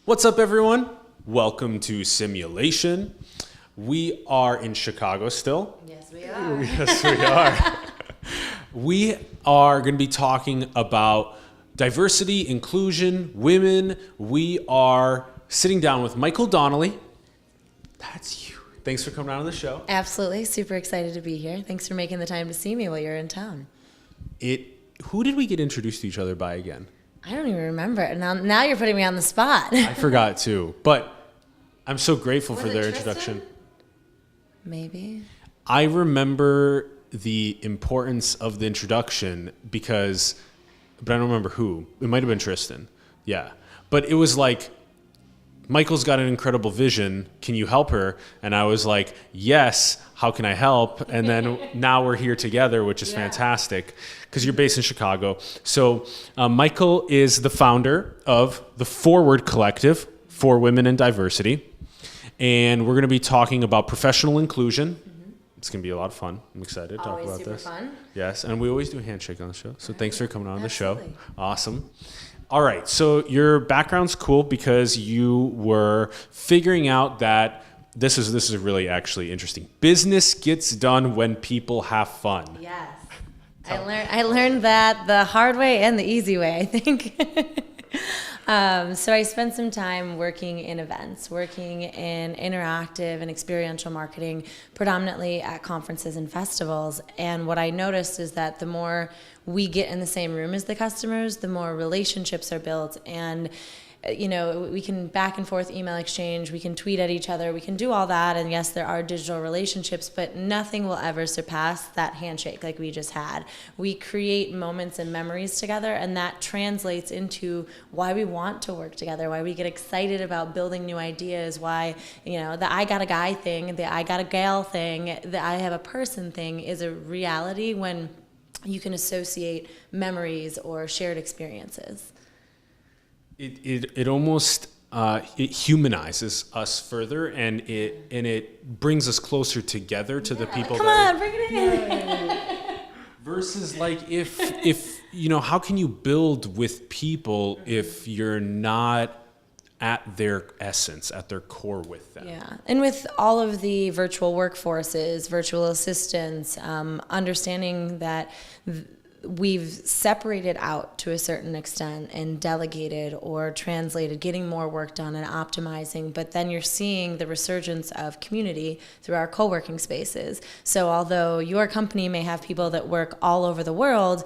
What's up, everyone? Welcome to Simulation. We are in Chicago still. Yes, we are. Yes, we are. We are going to be talking about diversity, inclusion, women. We are sitting down with Michael Donnelly. That's you. Thanks for coming on the show. Absolutely. Super excited to be here. Thanks for making the time to see me while you're in town. Who did we get introduced to each other by again? I don't even remember. Now you're putting me on the spot. I forgot too, but I'm so grateful Was for it their Tristan? introduction. Maybe. I remember the importance of the introduction but I don't remember who. It might have been Tristan. Yeah. But it was like, Michael's got an incredible vision. Can you help her? And I was like, yes, how can I help? And then now we're here together, which is fantastic because you're based in Chicago. So Michael is the founder of the FWD Collective for Women in Diversity. And we're going to be talking about professional inclusion. Mm-hmm. It's going to be a lot of fun. I'm excited to talk about this. Always super fun. Yes, and we always do a handshake on the show. So thanks for coming on Absolutely. the show. Awesome. All right, so your background's cool because you were figuring out that this is really actually interesting. Business gets done when people have fun. Yes. I learned that the hard way and the easy way, I think. So I spent some time working in events, working in interactive and experiential marketing, predominantly at conferences and festivals. And what I noticed is that the more we get in the same room as the customers, the more relationships are built. And we can back and forth email exchange, we can tweet at each other, we can do all that, and yes, there are digital relationships, but nothing will ever surpass that handshake like we just had. We create moments and memories together, and that translates into why we want to work together, why we get excited about building new ideas, why, the I got a guy thing, the I got a gal thing, the I have a person thing is a reality when you can associate memories or shared experiences. It almost it humanizes us further, and it brings us closer together to the people. Come on, bring it in. Versus like if how can you build with people if you're not at their essence, at their core with them? Yeah, and with all of the virtual workforces, virtual assistants, understanding that we've separated out to a certain extent and delegated or translated, getting more work done and optimizing, but then you're seeing the resurgence of community through our co-working spaces. So although your company may have people that work all over the world,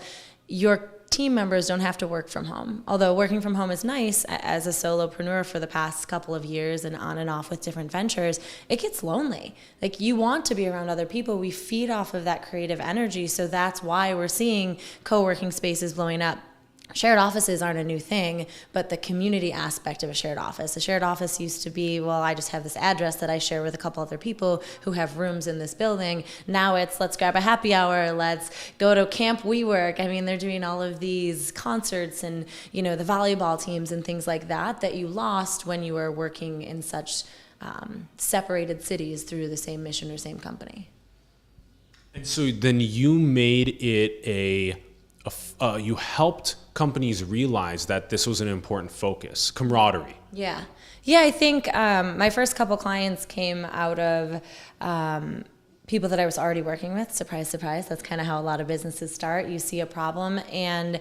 your team members don't have to work from home. Although working from home is nice, as a solopreneur for the past couple of years and on and off with different ventures, it gets lonely. Like, you want to be around other people. We feed off of that creative energy. So that's why we're seeing co-working spaces blowing up. Shared offices aren't a new thing, but the community aspect of a shared office. A shared office used to be, well, I just have this address that I share with a couple other people who have rooms in this building. Now it's, let's grab a happy hour, let's go to Camp WeWork. I mean, they're doing all of these concerts and, the volleyball teams and things like that you lost when you were working in such separated cities through the same mission or same company. And so then you made it you helped companies realize that this was an important focus, camaraderie. Yeah, I think my first couple clients came out of people that I was already working with. Surprise, surprise. That's kind of how a lot of businesses start. You see a problem, and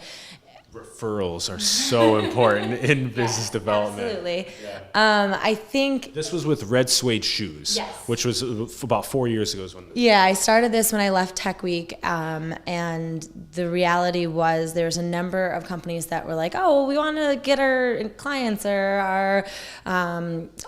referrals are so important in business development. Absolutely. Yeah. I think this was with Red Suede Shoes, yes, which was about 4 years ago. I started this when I left Tech Week, and the reality was there's a number of companies that were like, oh, we want to get our clients or our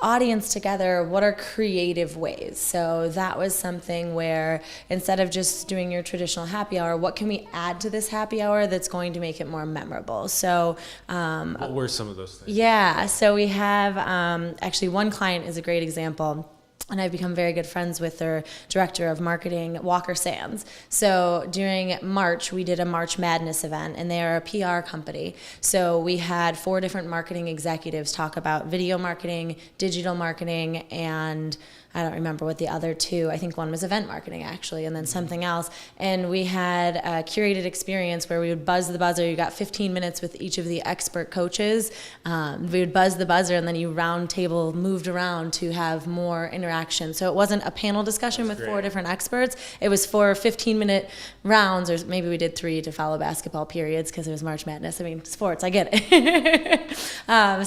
audience together. What are creative ways? So that was something where instead of just doing your traditional happy hour, what can we add to this happy hour that's going to make it more memorable? So what were some of those things? Yeah, so we have actually one client is a great example. And I've become very good friends with their director of marketing, Walker Sands. So during March, we did a March Madness event, and they are a PR company. So we had 4 different marketing executives talk about video marketing, digital marketing, and I don't remember what the other two, I think one was event marketing actually, and then something else. And we had a curated experience where we would buzz the buzzer. You got 15 minutes with each of the expert coaches. We would buzz the buzzer, and then you round table moved around to have more interaction. So it wasn't a panel discussion with 4 different experts. It was 4 15-minute rounds, or maybe we did 3 to follow basketball periods because it was March Madness. I mean, sports, I get it.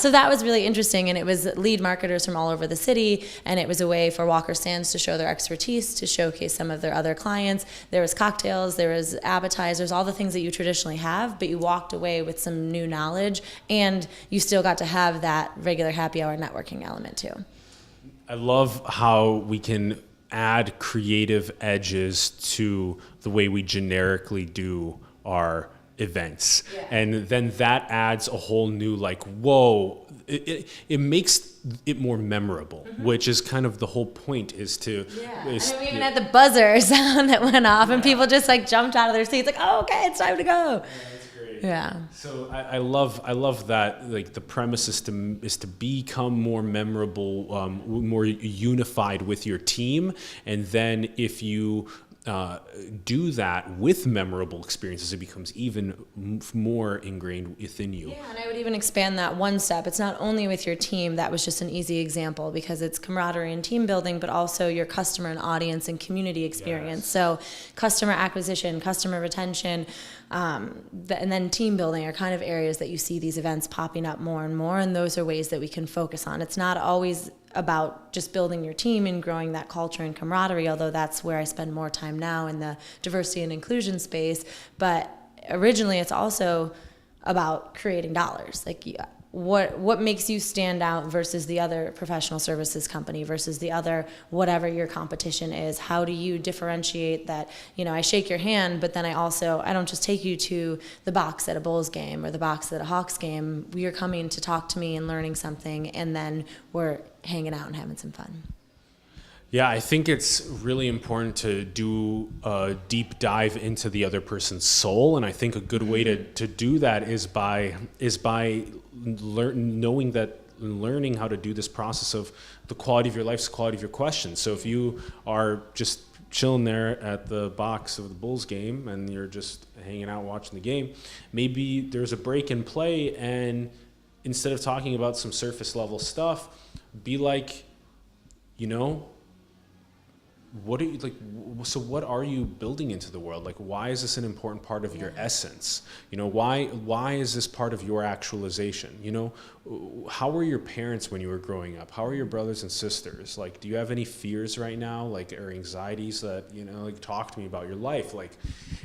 So that was really interesting, and it was lead marketers from all over the city, and it was a way for Walker Sands to show their expertise, to showcase some of their other clients. There was cocktails, there was appetizers, all the things that you traditionally have, but you walked away with some new knowledge, and you still got to have that regular happy hour networking element too. I love how we can add creative edges to the way we generically do our events. Yeah. And then that adds a whole new, like, whoa, it makes it more memorable, which is kind of the whole point, is to... Yeah, and we even had the buzzer sound that went off, and people just like jumped out of their seats like, oh, okay, it's time to go. Yeah, that's great. Yeah. So I love that, like, the premise is to become more memorable, more unified with your team, and then if you do that with memorable experiences, it becomes even more ingrained within you. Yeah, and I would even expand that one step. It's not only with your team. That was just an easy example because it's camaraderie and team building, but also your customer and audience and community experience. Yes. So customer acquisition, customer retention, and then team building are kind of areas that you see these events popping up more and more, and those are ways that we can focus on. It's not always about just building your team and growing that culture and camaraderie, although that's where I spend more time now in the diversity and inclusion space. But originally, it's also about creating dollars. Like, what makes you stand out versus the other professional services company versus the other whatever your competition is? How do you differentiate that? I shake your hand, but then I don't just take you to the box at a Bulls game or the box at a Hawks game. You're coming to talk to me and learning something, and then we're hanging out and having some fun. Yeah, I think it's really important to do a deep dive into the other person's soul, and I think a good way to do that is by learning how to do this process of the quality of your life is the quality of your questions. So if you are just chilling there at the box of the Bulls game and you're just hanging out watching the game, maybe there's a break in play, and instead of talking about some surface level stuff, be like, what are you building into the world? Like, why is this an important part of your essence? Why is this part of your actualization? How were your parents when you were growing up? How are your brothers and sisters? Like, do you have any fears right now, like, or anxieties that, like, talk to me about your life? Like,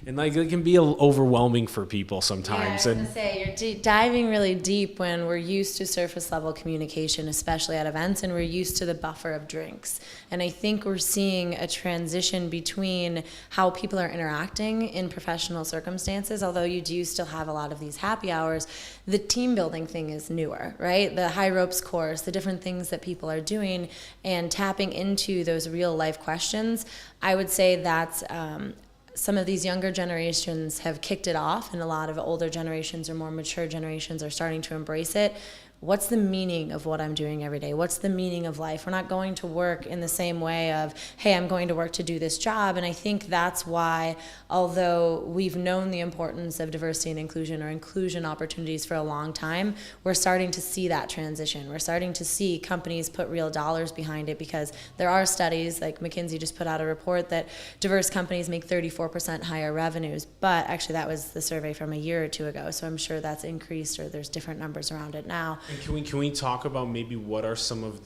and like, it can be overwhelming for people sometimes. Yeah, I was gonna say, you're diving really deep when we're used to surface level communication, especially at events, and we're used to the buffer of drinks. And I think we're seeing a transition between how people are interacting in professional circumstances. Although you do still have a lot of these happy hours, the team building thing is newer, right? The high ropes course, the different things that people are doing, and tapping into those real life questions. I would say that's some of these younger generations have kicked it off, and a lot of older generations or more mature generations are starting to embrace it. What's the meaning of what I'm doing every day? What's the meaning of life? We're not going to work in the same way of, hey, I'm going to work to do this job. And I think that's why, although we've known the importance of diversity and inclusion or inclusion opportunities for a long time, we're starting to see that transition. We're starting to see companies put real dollars behind it, because there are studies, like McKinsey just put out a report that diverse companies make 34% higher revenues. But actually that was the survey from a year or two ago. So I'm sure that's increased, or there's different numbers around it now. And can we talk about maybe what are some of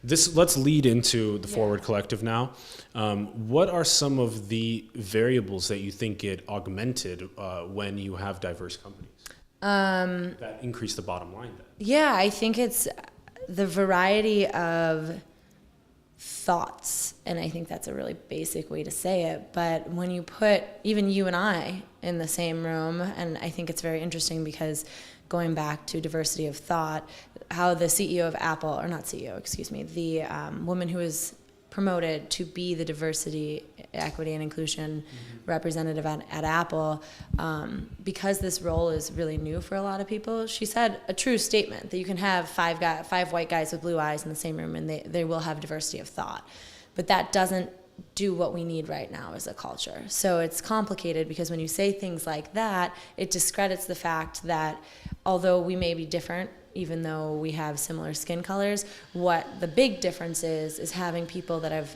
let's lead into the Forward Collective now. What are some of the variables that you think get augmented when you have diverse companies that increase the bottom line then? Yeah, I think it's the variety of thoughts, and I think that's a really basic way to say it, but when you put even you and I in the same room, and I think it's very interesting because going back to diversity of thought, how the CEO of Apple, or not CEO, excuse me, the woman who was promoted to be the diversity, equity, and inclusion representative at Apple, because this role is really new for a lot of people. She said a true statement that you can have five white guys with blue eyes in the same room, and they will have diversity of thought, but that doesn't do what we need right now as a culture. So it's complicated because when you say things like that, it discredits the fact that although we may be different, even though we have similar skin colors, what the big difference is having people that have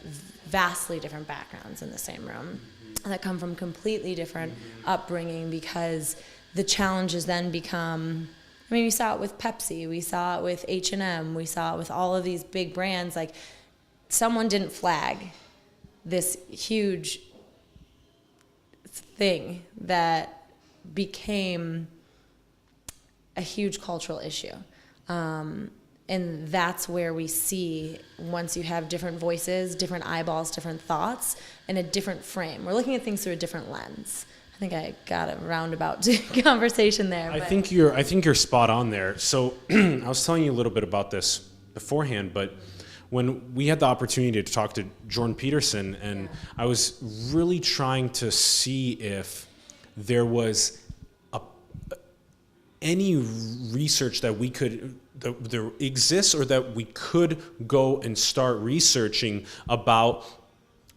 vastly different backgrounds in the same room, that come from completely different upbringing, because the challenges then become, I mean, we saw it with Pepsi, we saw it with H&M, we saw it with all of these big brands. Like, someone didn't flag this huge thing that became a huge cultural issue. And that's where we see, once you have different voices, different eyeballs, different thoughts, and a different frame. We're looking at things through a different lens. I think I got a roundabout conversation there. I think you're spot on there. So I was telling you a little bit about this beforehand, but when we had the opportunity to talk to Jordan Peterson, and I was really trying to see if there was any research that we could, that there exists, or that we could go and start researching about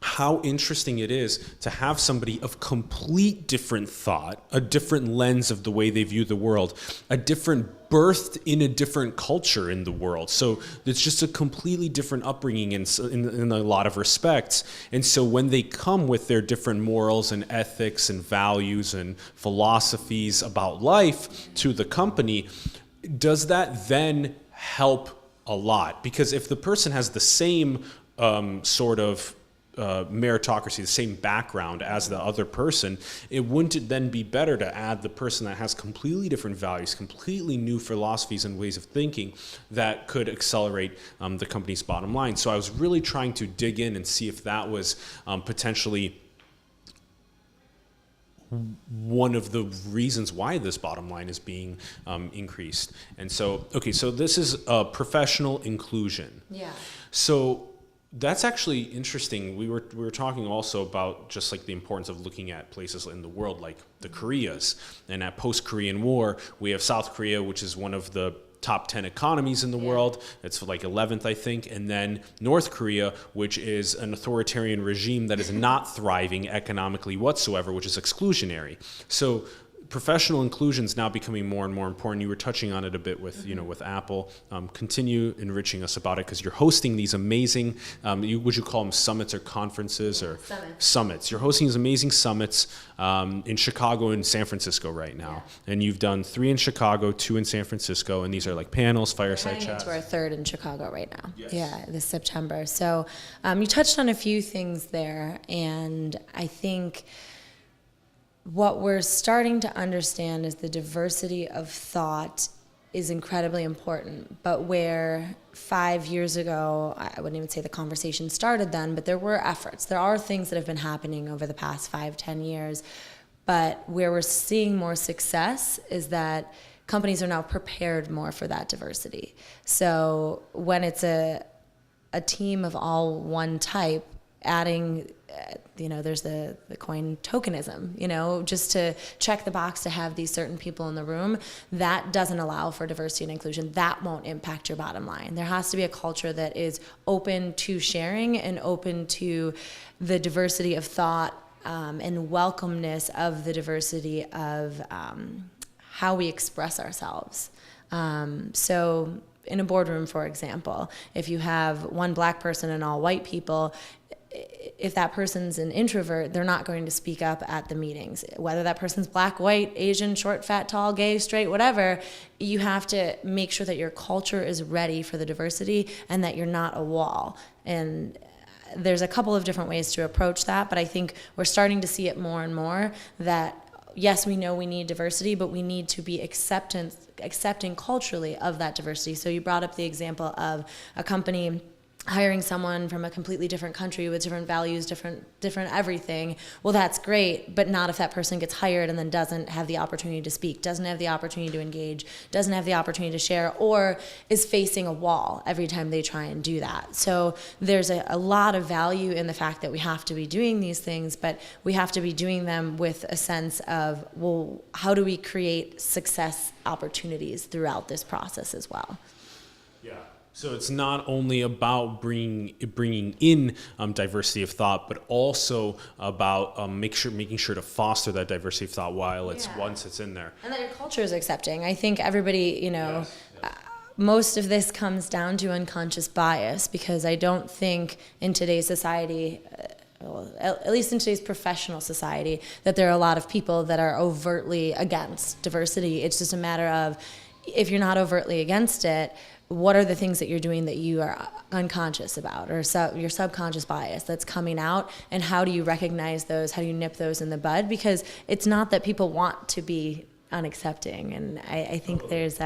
how interesting it is to have somebody of complete different thought, a different lens of the way they view the world, a different birthed in a different culture in the world. So it's just a completely different upbringing in a lot of respects. And so when they come with their different morals and ethics and values and philosophies about life to the company, does that then help a lot? Because if the person has the same sort of meritocracy, the same background as the other person, it wouldn't it then be better to add the person that has completely different values, completely new philosophies and ways of thinking that could accelerate the company's bottom line? So I was really trying to dig in and see if that was potentially one of the reasons why this bottom line is being increased. And so, okay, so this is professional inclusion. Yeah. So that's actually interesting. We were talking also about just like the importance of looking at places in the world like the Koreas. And at post-Korean War, we have South Korea, which is one of the top 10 economies in the world. It's like 11th, I think. And then North Korea, which is an authoritarian regime that is not thriving economically whatsoever, which is exclusionary. So professional inclusion is now becoming more and more important. You were touching on it a bit with, with Apple. Continue enriching us about it, because you're hosting these amazing, would you call them summits or conferences or summits? You're hosting these amazing summits in Chicago and San Francisco right now. Yeah. And you've done 3 in Chicago, 2 in San Francisco, and these are like panels, fireside chats. We're heading into our 3rd in Chicago right now. Yes. Yeah, this September. So you touched on a few things there, and I think what we're starting to understand is the diversity of thought is incredibly important. But where 5 years ago, I wouldn't even say the conversation started then, but there were efforts. There are things that have been happening over the past 5-10 years. But where we're seeing more success is that companies are now prepared more for that diversity. So when it's a team of all one type, adding, there's the coin tokenism, just to check the box to have these certain people in the room, that doesn't allow for diversity and inclusion. That won't impact your bottom line. There has to be a culture that is open to sharing and open to the diversity of thought and welcomeness of the diversity of how we express ourselves. So in a boardroom, for example, if you have one black person and all white people, if that person's an introvert, they're not going to speak up at the meetings. Whether that person's black, white, Asian, short, fat, tall, gay, straight, whatever, you have to make sure that your culture is ready for the diversity and that you're not a wall. And there's a couple of different ways to approach that, but I think we're starting to see it more and more that, yes, we know we need diversity, but we need to be accepting culturally of that diversity. So you brought up the example of a company hiring someone from a completely different country with different values, different everything, well, that's great, but not if that person gets hired and then doesn't have the opportunity to speak, doesn't have the opportunity to engage, doesn't have the opportunity to share, or is facing a wall every time they try and do that. So there's a lot of value in the fact that we have to be doing these things, but we have to be doing them with a sense of, well, how do we create success opportunities throughout this process as well? Yeah. So it's not only about bringing in diversity of thought, but also about making sure to foster that diversity of thought while once it's in there. And that your culture is accepting. I think everybody, yes. Most of this comes down to unconscious bias, because I don't think in today's society, at least in today's professional society, that there are a lot of people that are overtly against diversity. It's just a matter of, if you're not overtly against it, what are the things that you're doing that you are unconscious about, or your subconscious bias that's coming out, and how do you recognize those? How do you nip those in the bud? Because it's not that people want to be unaccepting, and I think there's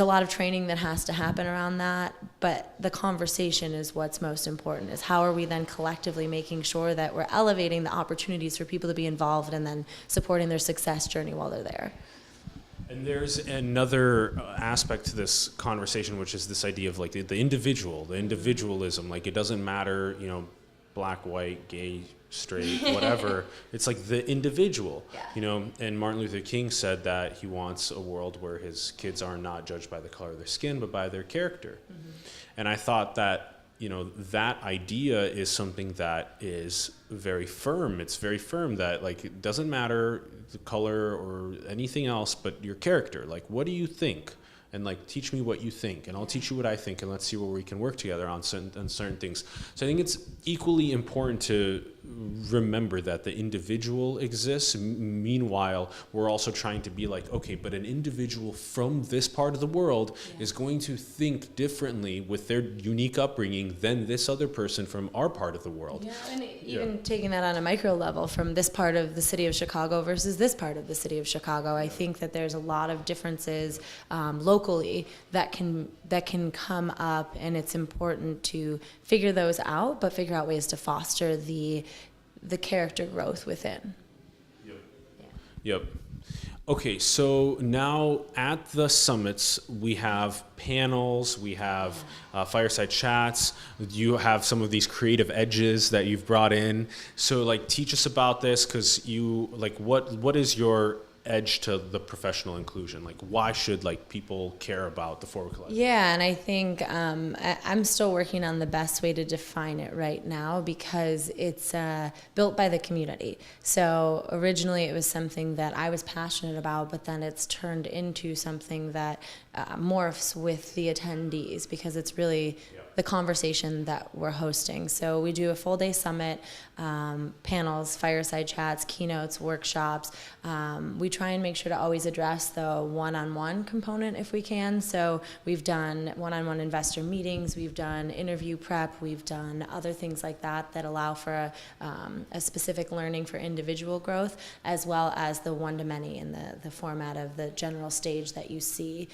a lot of training that has to happen around that, but the conversation is what's most important, is how are we then collectively making sure that we're elevating the opportunities for people to be involved and then supporting their success journey while they're there. And there's another aspect to this conversation, which is this idea of like the individualism. Like, it doesn't matter, black, white, gay, straight, whatever. It's like the individual, and Martin Luther King said that he wants a world where his kids are not judged by the color of their skin, but by their character. Mm-hmm. And I thought that, that idea is something that is very firm. It's very firm that, like, it doesn't matter the color or anything else, but your character. Like, what do you think? And like, teach me what you think, and I'll teach you what I think, and let's see where we can work together on certain things. So I think it's equally important to remember that the individual exists. Meanwhile, we're also trying to be like, okay, but an individual from this part of the world is going to think differently with their unique upbringing than this other person from our part of the world. Yeah, and even taking that on a micro level, from this part of the city of Chicago versus this part of the city of Chicago, I think that there's a lot of differences locally that can come up, and it's important to figure those out, but figure out ways to foster the character growth within. Yep. Okay, so now at the summits, we have panels, we have fireside chats. You have some of these creative edges that you've brought in. So, like, teach us about this, because what is your edge to the professional inclusion? Like, why should people care about the Forward Collective? Yeah, and I think I'm still working on the best way to define it right now, because it's built by the community. So originally it was something that I was passionate about, but then it's turned into something that morphs with the attendees, because it's really the conversation that we're hosting. So we do a full day summit, panels, fireside chats, keynotes, workshops. We try and make sure to always address the one-on-one component if we can. So we've done one-on-one investor meetings, we've done interview prep, we've done other things like that that allow for a specific learning for individual growth, as well as the one-to-many in the format of the general stage that you see.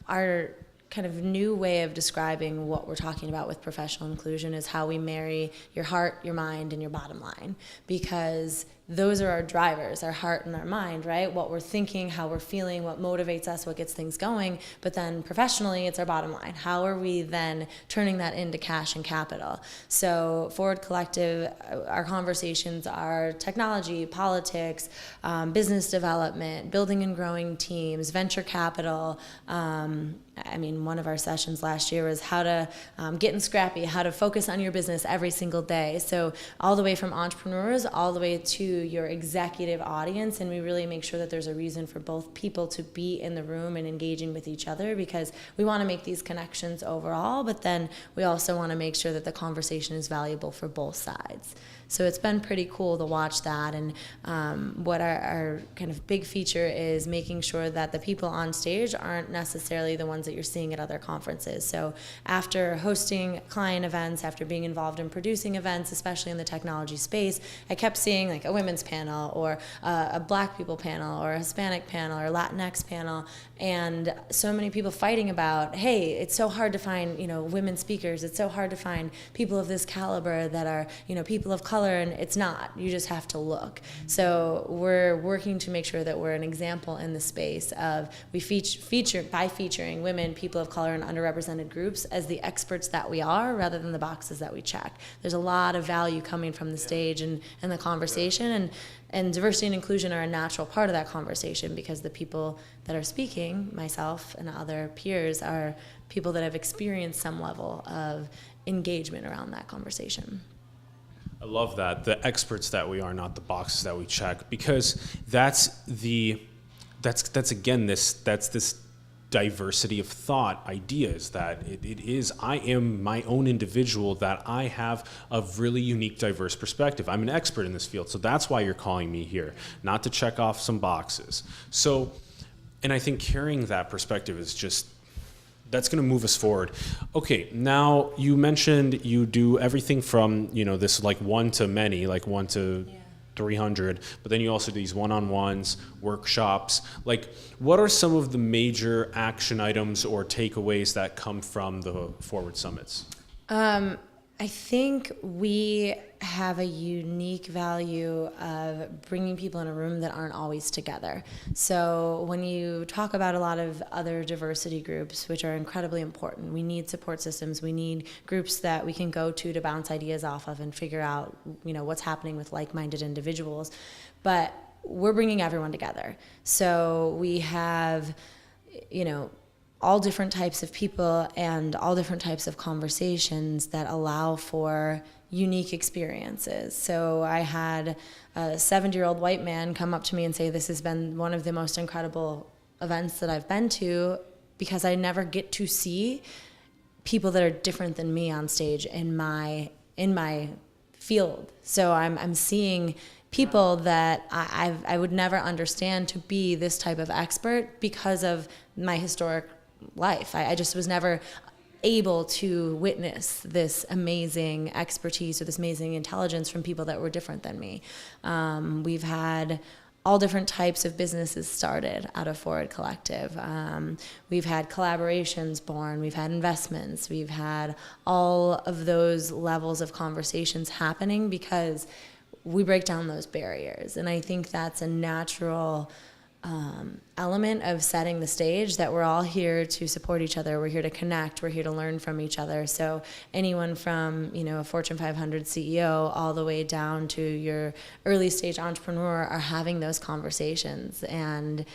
Our kind of new way of describing what we're talking about with professional inclusion is how we marry your heart, your mind, and your bottom line, because those are our drivers, our heart and our mind, right? What we're thinking, how we're feeling, what motivates us, what gets things going. But then professionally, it's our bottom line. How are we then turning that into cash and capital? So Forward Collective, our conversations are technology, politics, business development, building and growing teams, venture capital. One of our sessions last year was how to get in scrappy, how to focus on your business every single day. So all the way from entrepreneurs all the way to your executive audience, and we really make sure that there's a reason for both people to be in the room and engaging with each other, because we want to make these connections overall, but then we also want to make sure that the conversation is valuable for both sides. So it's been pretty cool to watch that, and what our kind of big feature is making sure that the people on stage aren't necessarily the ones that you're seeing at other conferences. So after hosting client events, after being involved in producing events, especially in the technology space, I kept seeing like, oh, wait a women's panel, or a Black people panel, or a Hispanic panel, or Latinx panel, and so many people fighting about, hey, it's so hard to find, women speakers. It's so hard to find people of this caliber that are, people of color, and it's not. You just have to look. So we're working to make sure that we're an example in the space of we featuring women, people of color, and underrepresented groups as the experts that we are, rather than the boxes that we check. There's a lot of value coming from the stage and the conversation, and diversity and inclusion are a natural part of that conversation, because the people that are speaking, myself and other peers, are people that have experienced some level of engagement around that conversation. I love that, the experts that we are, not the boxes that we check, because that's this diversity of thought ideas, that it is, I am my own individual, that I have a really unique, diverse perspective. I'm an expert in this field, so that's why you're calling me here, not to check off some boxes. So, and I think carrying that perspective is just, that's going to move us forward. Okay, now you mentioned you do everything from, this like one to many, like 1 to 300, but then you also do these one-on-ones, workshops. Like, what are some of the major action items or takeaways that come from the Forward Summits? I think we have a unique value of bringing people in a room that aren't always together. So when you talk about a lot of other diversity groups, which are incredibly important, we need support systems. We need groups that we can go to bounce ideas off of and figure out, what's happening with like-minded individuals. But we're bringing everyone together. So we have, all different types of people and all different types of conversations that allow for unique experiences. So I had a 70-year-old white man come up to me and say, this has been one of the most incredible events that I've been to, because I never get to see people that are different than me on stage in my field. So I'm seeing people that I would never understand to be this type of expert because of my historic life. I just was never able to witness this amazing expertise or this amazing intelligence from people that were different than me. We've had all different types of businesses started out of FWD Collective. We've had collaborations born, we've had investments, we've had all of those levels of conversations happening because we break down those barriers. And I think that's a natural element of setting the stage, that we're all here to support each other. We're here to connect. We're here to learn from each other. So anyone from, a Fortune 500 CEO all the way down to your early stage entrepreneur are having those conversations. And,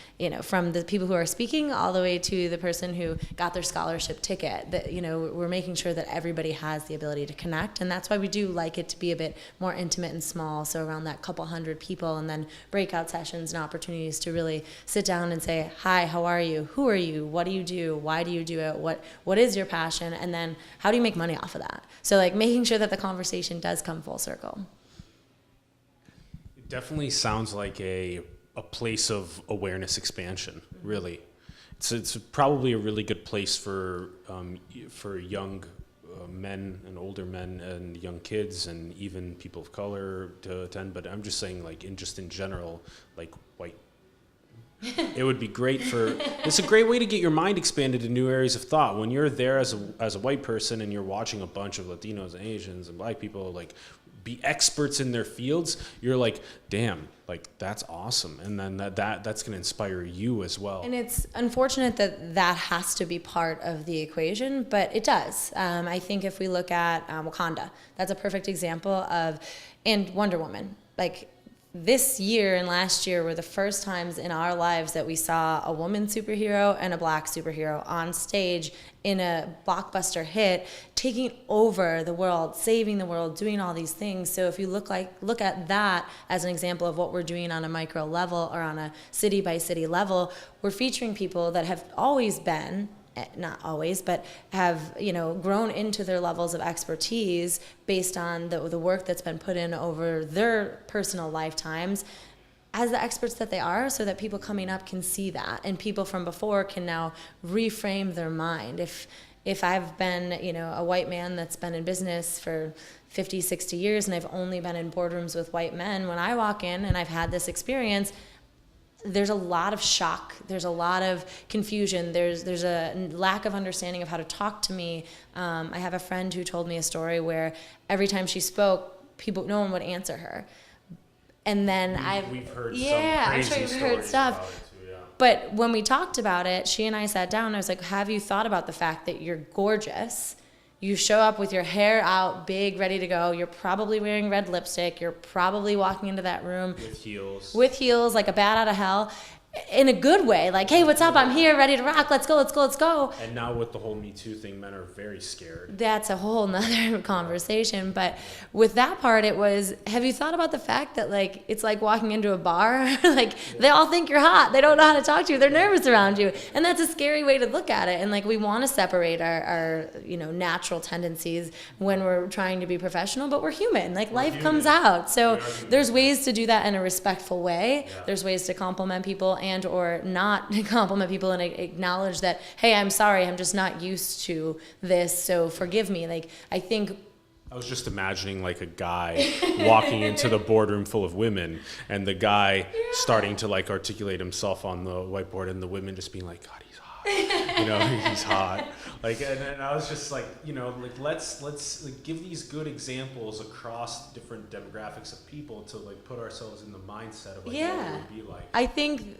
from the people who are speaking all the way to the person who got their scholarship ticket, that, we're making sure that everybody has the ability to connect. And that's why we do like it to be a bit more intimate and small. So around that couple hundred people, and then breakout sessions and opportunities to really sit down and say, hi, how are you? Who are you? What do you do? Why do you do it? What is your passion? And then how do you make money off of that? So making sure that the conversation does come full circle. It definitely sounds like a place of awareness expansion, really. It's probably a really good place for young men and older men and young kids and even people of color to attend. But I'm just saying, in general, white. It would be great it's a great way to get your mind expanded in new areas of thought. When you're there as a white person and you're watching a bunch of Latinos and Asians and Black people be experts in their fields, you're like, damn, that's awesome. And then that's going to inspire you as well. And it's unfortunate that has to be part of the equation, but it does. I think if we look at Wakanda, that's a perfect example and Wonder Woman. This year and last year were the first times in our lives that we saw a woman superhero and a Black superhero on stage in a blockbuster hit, taking over the world, saving the world, doing all these things. So if you look at that as an example of what we're doing on a micro level or on a city by city level, we're featuring people that have always been, not always, but have grown into their levels of expertise based on the work that's been put in over their personal lifetimes as the experts that they are, so that people coming up can see that, and people from before can now reframe their mind. if I've been, a white man that's been in business for 50, 60 years and I've only been in boardrooms with white men, when I walk in and I've had this experience, there's a lot of shock. There's a lot of confusion. There's a lack of understanding of how to talk to me. I have a friend who told me a story where every time she spoke, no one would answer her. And then we've heard some I'm sure you've heard stuff. About it too, yeah. But when we talked about it, she and I sat down and I was like, have you thought about the fact that you're gorgeous? You show up with your hair out, big, ready to go. You're probably wearing red lipstick. You're probably walking into that room with heels, like a bat out of hell, in a good way. Like, hey, what's up? I'm here, ready to rock. Let's go, let's go, let's go. And now with the whole Me Too thing, men are very scared. That's a whole nother conversation. But with that part, it was, have you thought about the fact that, like, it's like walking into a bar? Like, they all think you're hot. They don't know how to talk to you. They're nervous around you. And that's a scary way to look at it. And, like, we want to separate our natural tendencies when we're trying to be professional, but we're human. Like, life comes out. So there's ways to do that in a respectful way. Yeah. There's ways to compliment people and or not compliment people and acknowledge that, hey, I'm sorry, I'm just not used to this, so forgive me. Like, I was just imagining like a guy walking into the boardroom full of women and the guy starting to like articulate himself on the whiteboard and the women just being like, God, he's hot. He's hot. Like, and I was just like, like let's like give these good examples across different demographics of people to like put ourselves in the mindset of like what it would be like. I think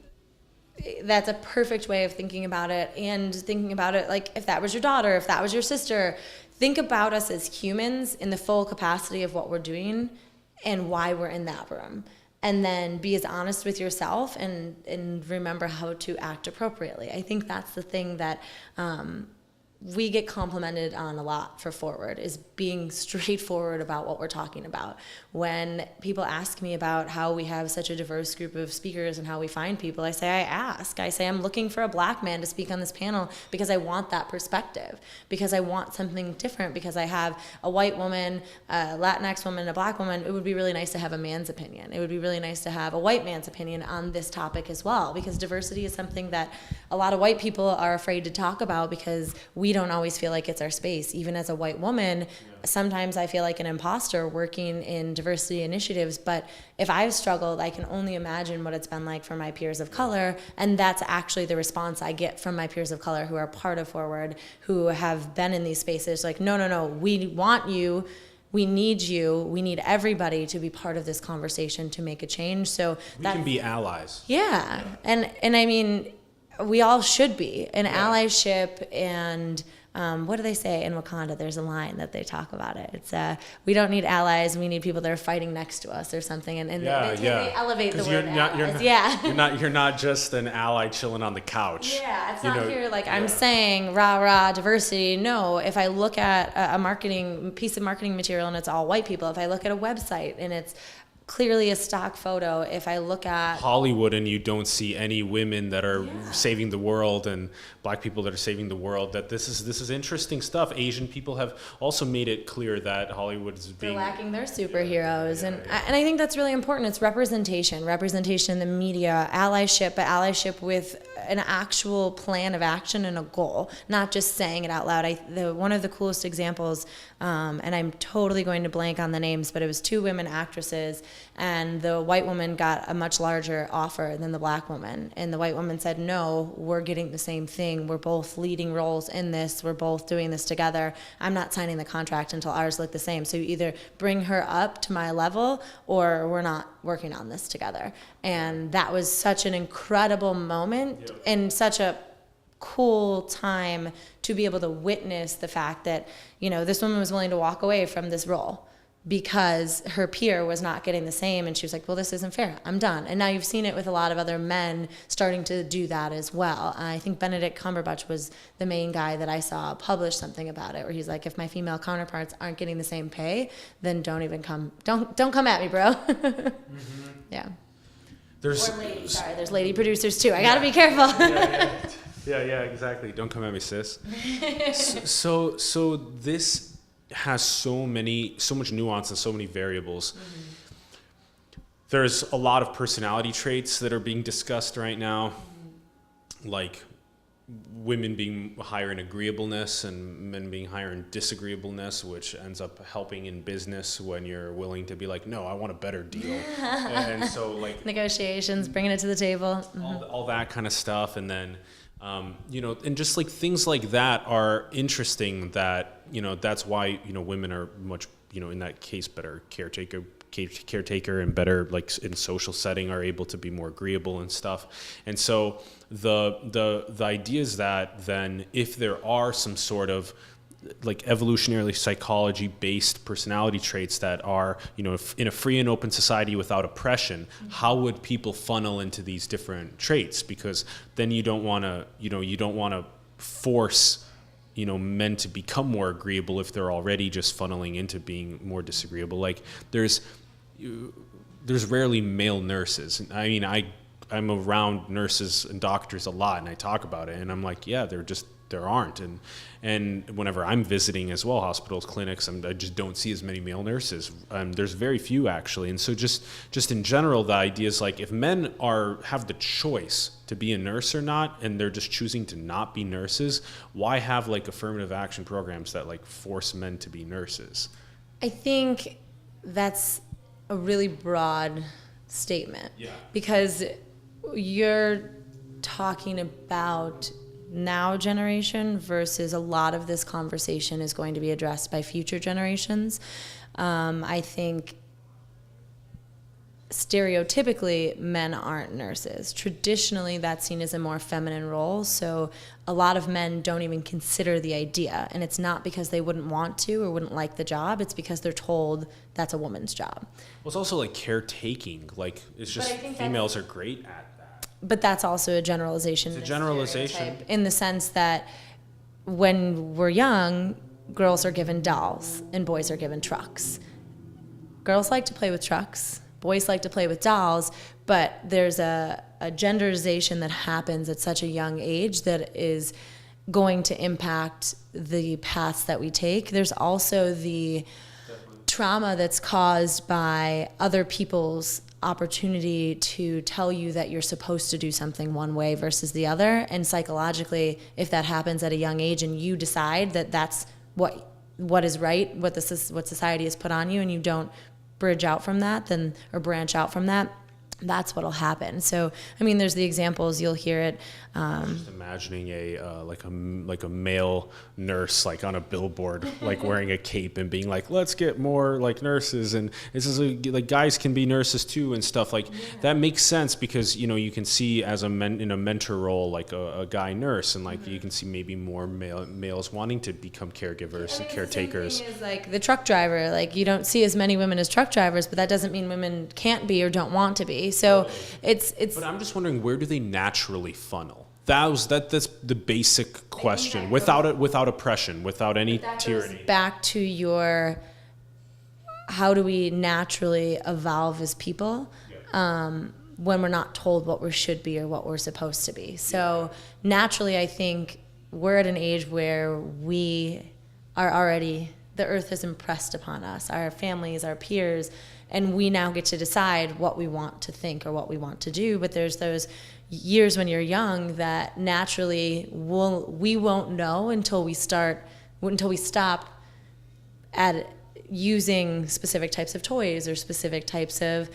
that's a perfect way of thinking about it, and thinking about it like if that was your daughter, if that was your sister, think about us as humans in the full capacity of what we're doing and why we're in that room. And then be as honest with yourself and remember how to act appropriately. I think that's the thing that we get complimented on a lot for Forward, is being straightforward about what we're talking about. When people ask me about how we have such a diverse group of speakers and how we find people, I say I'm looking for a black man to speak on this panel because I want that perspective, because I want something different, because I have a white woman, a Latinx woman, a black woman. It would be really nice to have a man's opinion. It would be really nice to have a white man's opinion on this topic as well, because diversity is something that a lot of white people are afraid to talk about because we don't always feel like it's our space. Even as a white woman, sometimes I feel like an imposter working in diversity initiatives, but if I've struggled, I can only imagine what it's been like for my peers of color, and that's actually the response I get from my peers of color who are part of Forward, who have been in these spaces, like, no, we want you, we need everybody to be part of this conversation to make a change. So we can be allies. Yeah. And I mean, we all should be an allyship. And what do they say in Wakanda? There's a line that they talk about it. It's we don't need allies, we need people that are fighting next to us or something. And they elevate the word allies. You're not just an ally chilling on the couch. Yeah, it's not here like I'm saying rah diversity. No, if I look at a piece of marketing material and it's all white people, if I look at a website and it's clearly a stock photo, if I look at Hollywood and you don't see any women that are saving the world and black people that are saving the world, that this is interesting stuff. Asian people have also made it clear that Hollywood is being lacking their superheroes, and I think that's really important. It's representation in the media, allyship, but allyship with an actual plan of action and a goal, not just saying it out loud. One of the coolest examples, and I'm totally going to blank on the names, but it was two women actresses, and the white woman got a much larger offer than the black woman, and the white woman said, no, we're getting the same thing, we're both leading roles in this, we're both doing this together, I'm not signing the contract until ours look the same, so you either bring her up to my level or we're not working on this together. And that was such an incredible moment and such a cool time to be able to witness the fact that, this woman was willing to walk away from this role because her peer was not getting the same, and she was like, well, this isn't fair, I'm done. And now you've seen it with a lot of other men starting to do that as well. I think Benedict Cumberbatch was the main guy that I saw publish something about it, where he's like, if my female counterparts aren't getting the same pay, then don't come at me, bro. Yeah. There's lady producers too. I gotta be careful. Yeah, exactly. Don't come at me, sis. So this has so much nuance and so many variables. There's a lot of personality traits that are being discussed right now, like women being higher in agreeableness and men being higher in disagreeableness, which ends up helping in business when you're willing to be like, no, I want a better deal. And so like negotiations, bringing it to the table. all that kind of stuff. And then, and just like things like that are interesting that, that's why, women are much, in that case, better caretaker and better like in social setting are able to be more agreeable and stuff. And so the idea is that then if there are some sort of like evolutionarily psychology based personality traits that are, if in a free and open society without oppression, how would people funnel into these different traits? Because then you don't want to force men to become more agreeable if they're already just funneling into being more disagreeable. Like there's rarely male nurses. I mean, I'm around nurses and doctors a lot, and I talk about it, and I'm like, yeah, there aren't. And whenever I'm visiting as well, hospitals, clinics, I just don't see as many male nurses. There's very few actually. And so just in general, the idea is like if men have the choice to be a nurse or not, and they're just choosing to not be nurses, why have like affirmative action programs that like force men to be nurses? I think that's a really broad statement. Yeah. Because you're talking about now generation versus a lot of this conversation is going to be addressed by future generations. I think stereotypically men aren't nurses. Traditionally that's seen as a more feminine role, so a lot of men don't even consider the idea, and it's not because they wouldn't want to or wouldn't like the job, it's because they're told that's a woman's job. Well, it's also like caretaking, like it's just females are great at that. But that's also a generalization. It's a generalization in the sense that when we're young, girls are given dolls and boys are given trucks. Girls like to play with trucks, boys like to play with dolls, but there's a genderization that happens at such a young age that is going to impact the paths that we take. There's also the trauma that's caused by other people's opportunity to tell you that you're supposed to do something one way versus the other. And psychologically, if that happens at a young age and you decide that that's what is right, what society has put on you, and you don't branch out from that, that's what'll happen. So, I mean, there's the examples, you'll hear it. Just imagining a male nurse like on a billboard, like wearing a cape and being like, let's get more like nurses, and this is like guys can be nurses too and stuff like that. Makes sense because you can see as in a mentor role like a guy nurse, and like you can see maybe more males wanting to become caregivers and caretakers. The same thing is like the truck driver, like you don't see as many women as truck drivers, but that doesn't mean women can't be or don't want to be. So it's. But I'm just wondering, where do they naturally funnel? That's the basic question. Without oppression, without any tyranny. Goes back to your, how do we naturally evolve as people when we're not told what we should be or what we're supposed to be? So naturally, I think we're at an age where we are already, the earth has impressed upon us, our families, our peers, and we now get to decide what we want to think or what we want to do. But there's those years when you're young that naturally we won't know until we stop at using specific types of toys or specific types of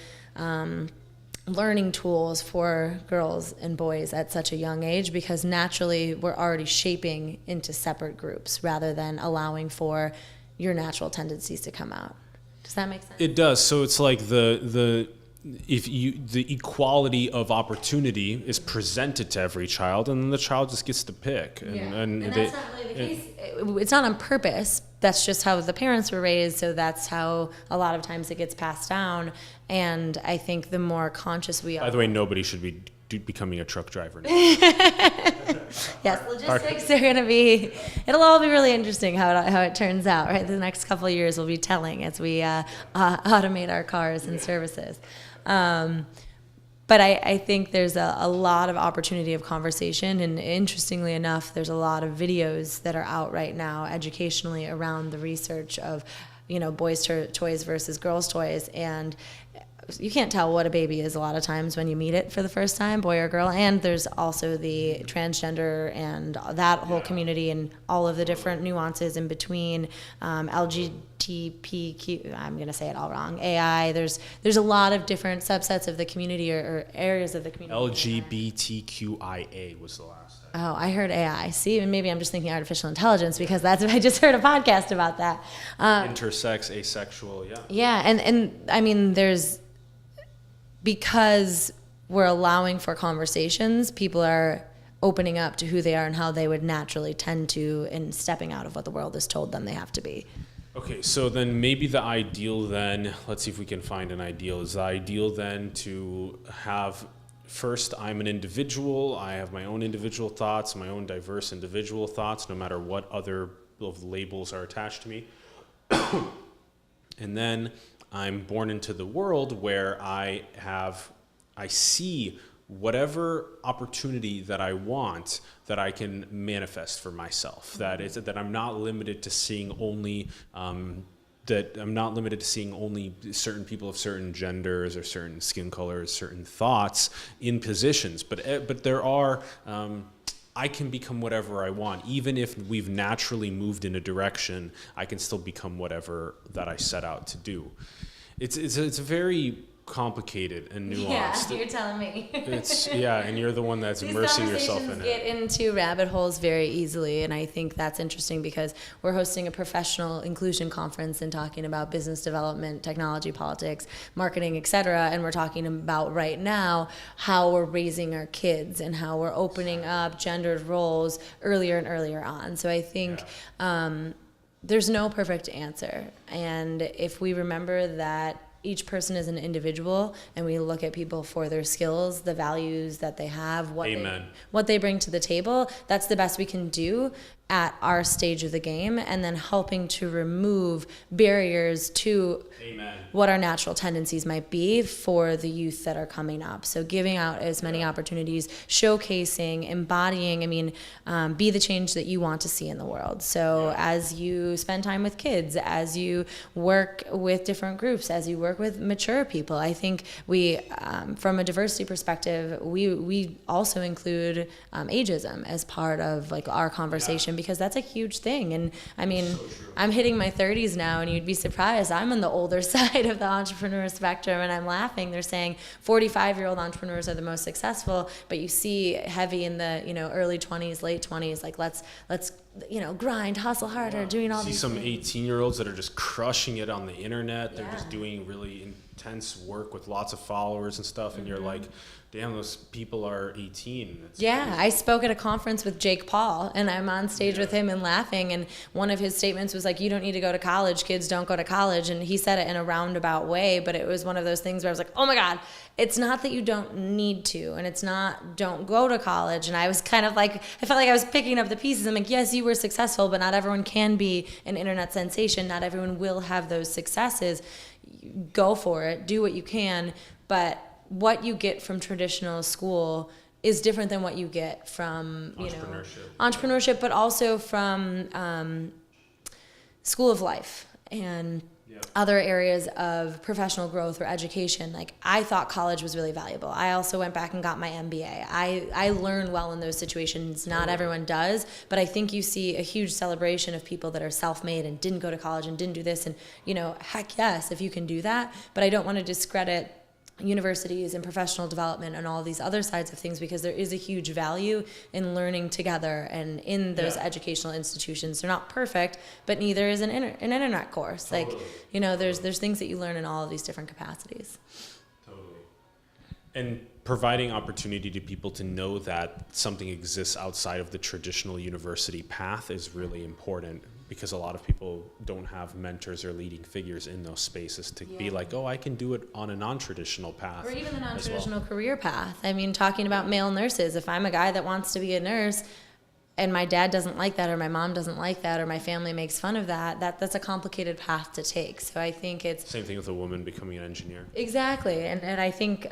learning tools for girls and boys at such a young age, because naturally we're already shaping into separate groups rather than allowing for your natural tendencies to come out. Does that make sense? It does. So it's like the equality of opportunity is presented to every child, and then the child just gets to pick. And that's not really the case. It's not on purpose. That's just how the parents were raised, so that's how a lot of times it gets passed down. And I think the more conscious we are. By the way, nobody should be becoming a truck driver now. Yes, logistics are going to be, it'll all be really interesting how it turns out, right? The next couple of years will be telling as we automate our cars and services. But I think there's a lot of opportunity of conversation, and interestingly enough, there's a lot of videos that are out right now educationally around the research of, boys' toys versus girls' toys, and you can't tell what a baby is a lot of times when you meet it for the first time, boy or girl. And there's also the transgender and that whole community and all of the different nuances in between, LGBTQ, I'm going to say it all wrong, AI. There's a lot of different subsets of the community or areas of the community. LGBTQIA was the last time. Oh, I heard AI. See, and maybe I'm just thinking artificial intelligence because I just heard a podcast about that. Intersex, asexual, yeah. Yeah, and I mean, because we're allowing for conversations, people are opening up to who they are and how they would naturally tend to, and stepping out of what the world has told them they have to be. Okay, so then maybe the ideal then, let's see if we can find an ideal. Is the ideal then to have, first, I'm an individual, I have my own individual thoughts, my own diverse individual thoughts, no matter what other of the labels are attached to me. And then I'm born into the world where I see whatever opportunity that I want that I can manifest for myself. That I'm not limited to seeing only certain people of certain genders or certain skin colors, certain thoughts in positions. But there are. I can become whatever I want. Even if we've naturally moved in a direction, I can still become whatever that I set out to do. It's a very complicated and nuanced. Yeah, you're telling me. And you're the one that's immersing yourself in it. These conversations get into rabbit holes very easily, and I think that's interesting because we're hosting a professional inclusion conference and talking about business development, technology, politics, marketing, etc. And we're talking about right now how we're raising our kids and how we're opening up gendered roles earlier and earlier on. So I think there's no perfect answer, and if we remember that each person is an individual and we look at people for their skills, the values that they have, what they bring to the table, that's the best we can do at our stage of the game, and then helping to remove barriers to what our natural tendencies might be for the youth that are coming up. So giving out as many opportunities, showcasing, embodying, be the change that you want to see in the world. So as you spend time with kids, as you work with different groups, as you work with mature people, I think we, from a diversity perspective, we also include ageism as part of like our conversation, because that's a huge thing. And I mean, so I'm hitting my 30s now, and you'd be surprised, I'm on the older side of the entrepreneur spectrum, and I'm laughing. They're saying 45-year-old entrepreneurs are the most successful, but you see heavy in the early 20s, late 20s, like let's grind, hustle harder, doing all these things. See some 18-year-olds that are just crushing it on the internet. They're just doing really intense work with lots of followers and stuff, and you're like, damn, those people are 18. That's crazy. I spoke at a conference with Jake Paul, and I'm on stage with him and laughing, and one of his statements was like, you don't need to go to college, kids don't go to college, and he said it in a roundabout way, but it was one of those things where I was like, oh my God, it's not that you don't need to, and it's not don't go to college. And I was kind of like, I felt like I was picking up the pieces. I'm like, yes, you were successful, but not everyone can be an internet sensation. Not everyone will have those successes. Go for it, do what you can, but what you get from traditional school is different than what you get from entrepreneurship, but also from school of life and other areas of professional growth or education. Like, I thought college was really valuable. I also went back and got my MBA. I learn well in those situations. Not everyone does, but I think you see a huge celebration of people that are self-made and didn't go to college and didn't do this. And, heck yes, if you can do that. But I don't want to discredit universities and professional development and all these other sides of things, because there is a huge value in learning together and in those educational institutions. They're not perfect, but neither is an internet course. Totally. Like, there's things that you learn in all of these different capacities. Totally. And providing opportunity to people to know that something exists outside of the traditional university path is really important, because a lot of people don't have mentors or leading figures in those spaces to be like, oh, I can do it on a non-traditional path. Or even the non-traditional career path. I mean, talking about male nurses, if I'm a guy that wants to be a nurse and my dad doesn't like that, or my mom doesn't like that, or my family makes fun of that's a complicated path to take. So I think it's... Same thing with a woman becoming an engineer. Exactly. And I think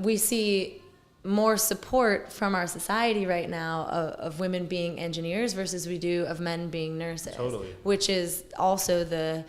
we see more support from our society right now of women being engineers versus we do of men being nurses. Totally. Which is also the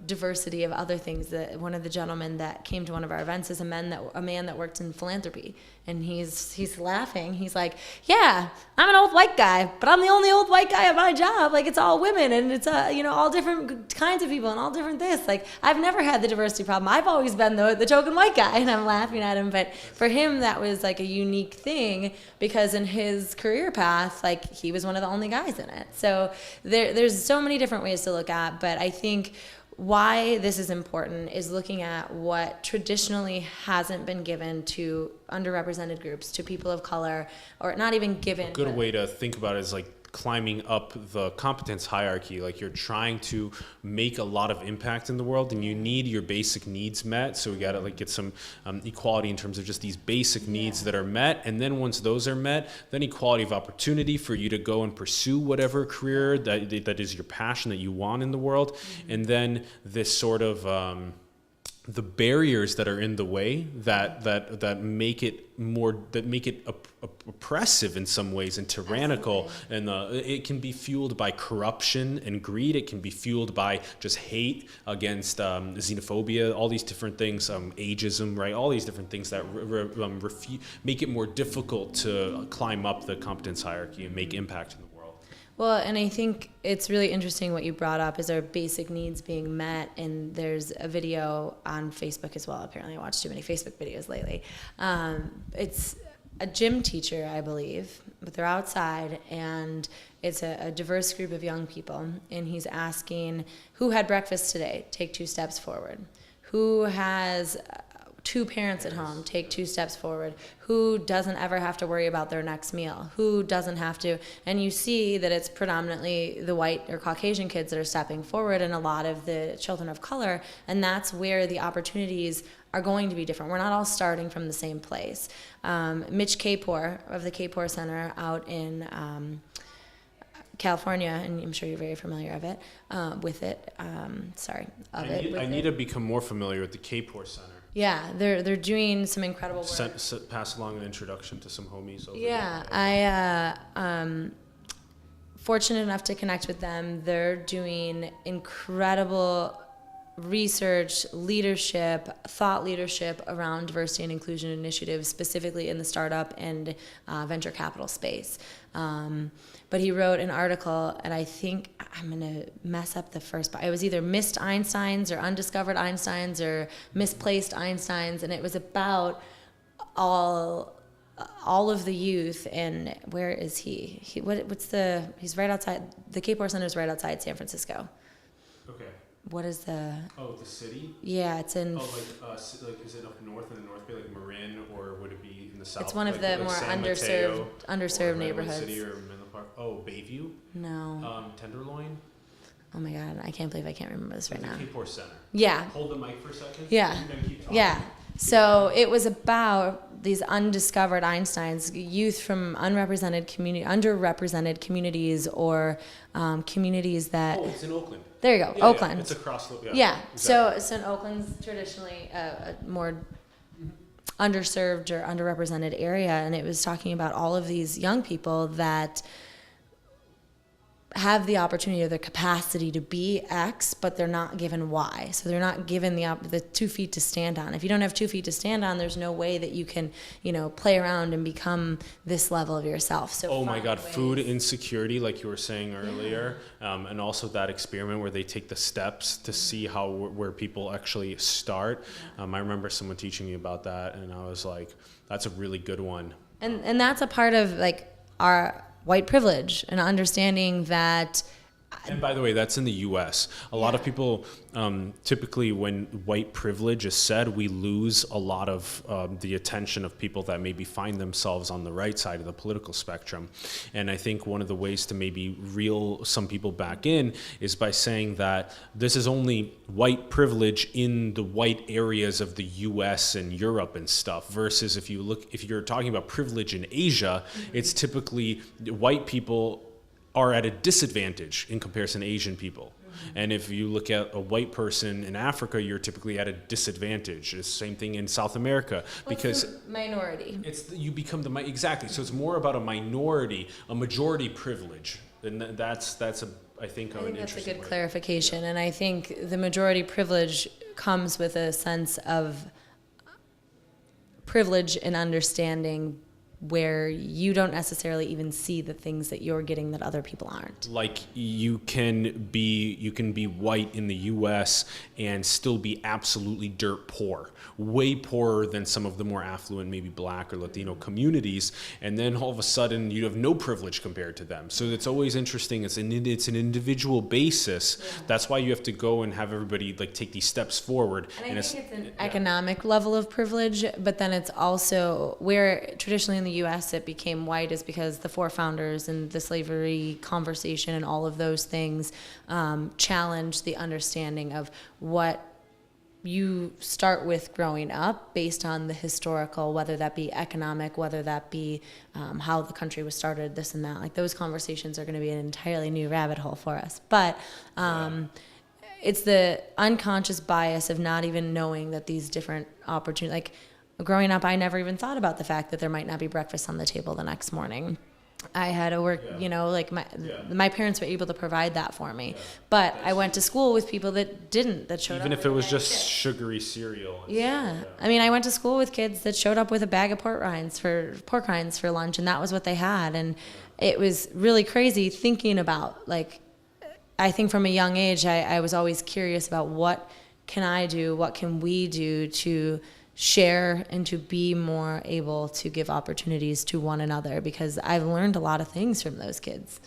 diversity of other things. That one of the gentlemen that came to one of our events is a man that worked in philanthropy, and he's laughing. He's like, yeah, I'm an old white guy, but I'm the only old white guy at my job. Like, it's all women, and it's all different kinds of people and all different this. Like, I've never had the diversity problem. I've always been the token white guy, and I'm laughing at him. But for him, that was like a unique thing, because in his career path, like, he was one of the only guys in it. So there's so many different ways to look at, but I think why this is important is looking at what traditionally hasn't been given to underrepresented groups, to people of color, or not even given. A good way to think about it is like climbing up the competence hierarchy. Like, you're trying to make a lot of impact in the world, and you need your basic needs met. So we got to get some equality in terms of just these basic needs that are met. And then once those are met, then equality of opportunity for you to go and pursue whatever career that is your passion that you want in the world. Mm-hmm. And then this sort of the barriers that are in the way that make it oppressive in some ways and tyrannical. Absolutely. And it can be fueled by corruption and greed. It can be fueled by just hate against xenophobia, all these different things, ageism, right? All these different things that make it more difficult to climb up the competence hierarchy and make impact in the world. Well, and I think it's really interesting what you brought up is our basic needs being met. And there's a video on Facebook as well. Apparently I watched too many Facebook videos lately. It's a gym teacher, I believe, but they're outside, and it's a diverse group of young people. And he's asking, who had breakfast today? Take 2 steps forward. Who has 2 parents at home? Take 2 steps forward. Who doesn't ever have to worry about their next meal? Who doesn't have to? And you see that it's predominantly the white or Caucasian kids that are stepping forward, and a lot of the children of color, and that's where the opportunities are going to be different. We're not all starting from the same place. Mitch Kapor of the Kapor Center out in California, and I'm sure you're very familiar with it. I need to become more familiar with the Kapor Center. Yeah, they're doing some incredible work. Pass along an introduction to some homies over there. I fortunate enough to connect with them. They're doing incredible research, leadership, thought leadership around diversity and inclusion initiatives, specifically in the startup and venture capital space. But he wrote an article, and I think I'm going to mess up the first part. It was either missed Einsteins or undiscovered Einsteins or misplaced Einsteins, and it was about all of the youth. And where is he? He's right outside, the Kapor Center is right outside San Francisco. Okay. What is the... Oh, the city? Yeah, it's in... Oh, is it up north in the North Bay, like Marin, or would it be in the south? It's one of the more underserved neighborhoods. City or Menlo Park? Oh, Bayview? No. Tenderloin? Oh my God, I can't believe I can't remember this right now. The Kapor Center. Yeah. Hold the mic for a second. Yeah. Yeah. So it was about these undiscovered Einsteins, youth from underrepresented communities, or communities that... Oh, it's in Oakland. There you go, yeah, Oakland. Yeah, it's across the... Yeah, exactly. So in Oakland's traditionally a more underserved or underrepresented area, and it was talking about all of these young people that have the opportunity or the capacity to be X, but they're not given Y. So they're not given the 2 feet to stand on. If you don't have 2 feet to stand on, there's no way that you can, play around and become this level of yourself. So oh my God, food insecurity, like you were saying earlier, and also that experiment where they take the steps to see where people actually start. I remember someone teaching me about that, and I was like, that's a really good one. And that's a part of like our white privilege and understanding that. And by the way, that's in the U.S. A lot of people, typically when white privilege is said, we lose a lot of the attention of people that maybe find themselves on the right side of the political spectrum. And I think one of the ways to maybe reel some people back in is by saying that this is only white privilege in the white areas of the U.S. and Europe and stuff, versus if you're talking about privilege in Asia, it's typically white people are at a disadvantage in comparison to Asian people. Mm-hmm. And if you look at a white person in Africa, you're typically at a disadvantage. It's the same thing in South America, because it's the minority. You become exactly. So it's more about a majority privilege, and that's I think I are think an that's a interesting good way. clarification, and I think the majority privilege comes with a sense of privilege and understanding where you don't necessarily even see the things that you're getting that other people aren't. Like you can be white in the U.S. and still be absolutely dirt poor, way poorer than some of the more affluent, maybe Black or Latino communities, and then all of a sudden you have no privilege compared to them. So it's always interesting. It's an individual basis. Yeah. That's why you have to go and have everybody like take these steps forward. And I think it's an economic level of privilege, but then it's also where traditionally in the U.S. it became white is because the four founders and the slavery conversation and all of those things challenged the understanding of what you start with growing up based on the historical, whether that be economic, whether that be how the country was started, this and that. Like those conversations are going to be an entirely new rabbit hole for us. But it's the unconscious bias of not even knowing that these different opportunities, like growing up, I never even thought about the fact that there might not be breakfast on the table the next morning. I had to work, like my parents were able to provide that for me. But I went to school with people that didn't, that showed up. Even if it was just sugary cereal. I mean, I went to school with kids that showed up with a bag of pork rinds for lunch, and that was what they had. And it was really crazy thinking about, like, I think from a young age, I was always curious about what can I do, what can we do to share and to be more able to give opportunities to one another, because I've learned a lot of things from those kids,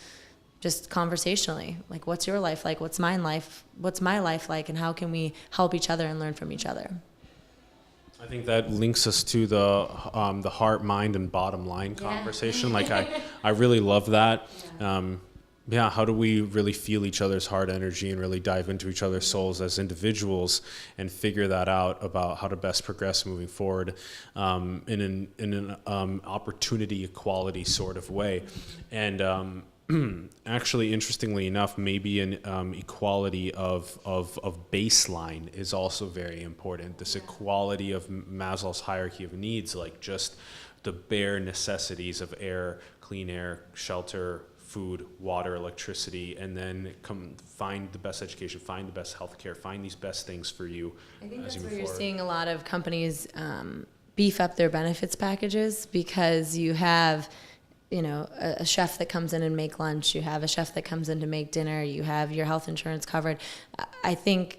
just conversationally. Like, what's your life like? What's my life like? And how can we help each other and learn from each other? I think that links us to the heart, mind, and bottom line conversation. Like I really love that. How do we really feel each other's heart energy and really dive into each other's souls as individuals and figure that out about how to best progress moving forward in an opportunity equality sort of way. And actually, interestingly enough, maybe an equality of baseline is also very important. This equality of Maslow's hierarchy of needs, like just the bare necessities of air, clean air, shelter, food, water, electricity, and then come find the best education, find the best healthcare, find these best things for you. I think that's where you're seeing a lot of companies beef up their benefits packages, because you have, a chef that comes in and make lunch, you have a chef that comes in to make dinner, you have your health insurance covered. I think